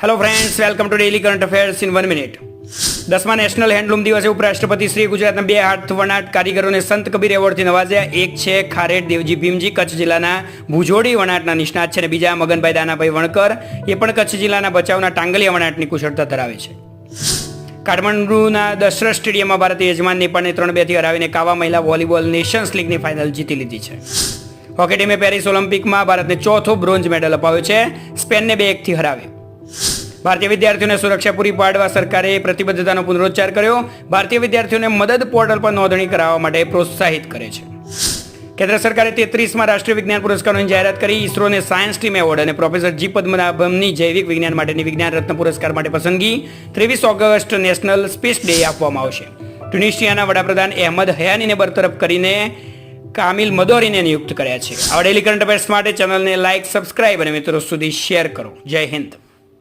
Hello friends, welcome to daily current affairs in 1 minute. 10મા national handloom દિવસે ઉપરાષ્ટ્રપતિ શ્રી ગુજરાતના 2 હાથ વણાટ કારીગરોને સંત કબીર એવોર્ડથી નવાજ્યા. એક છે ખારેડ દેવજી ભીમજી, કચ્છ જિલ્લાના ભુજોડી વણાટના નિષ્ણાત છે, અને બીજા મગનભાઈ દાનાભાઈ વણકર, એ પણ કચ્છ જિલ્લાના ભચાઉના ટાંગલિયા વણાટની કુશળતા ધરાવે છે. કાઠમંડુના દશરથ સ્ટેડિયમમાં ભારતે યજમાન નેપાળને 3-2થી હરાવીને કાવા મહિલા વોલીબોલ નેશન્સ લીગની ફાઇનલ જીતી લીધી છે. હોકી ટીમે પેરિસ ઓલિમ્પિકમાં ભારતને ચોથો બ્રોન્ઝ મેડલ અપાવ્યો છે, સ્પેનને 2-1થી હરાવ્યો. ભારતીય વિદ્યાર્થીઓને સુરક્ષા પૂરી પાડવા સરકારે પ્રતિબદ્ધતાનો પુનરોચ્ચાર કર્યો. ભારતીય વિદ્યાર્થીઓને મદદ પોર્ટલ પર નોંધણી કરાવવા માટે પ્રોત્સાહિત કરે છે. કેન્દ્ર સરકારે 33મા રાષ્ટ્રીય વિજ્ઞાન પુરસ્કારોની જાહેરાત કરી. ઇસરોને સાયન્સ ટીમ એવોર્ડ અને પ્રોફેસર જી પદ્મનાભમની જૈવિક વિજ્ઞાન માટેની વિજ્ઞાન રત્ન પુરસ્કાર માટે પસંદગી. 23 ઓગસ્ટ નેશનલ સ્પેસ ડે આપવામાં આવશે. ટ્યુનિશિયાના વડાપ્રધાન અહેમદ હયાનીને બરતરફ કરીને કામિલ મદોરીને નિયુક્ત કર્યા છે. આવા ડેલી કરંટ અફેર્સ માટે ચેનલને લાઇક, સબસ્ક્રાઇબ અને મિત્રો સુધી શેર કરો. જય હિન્દ.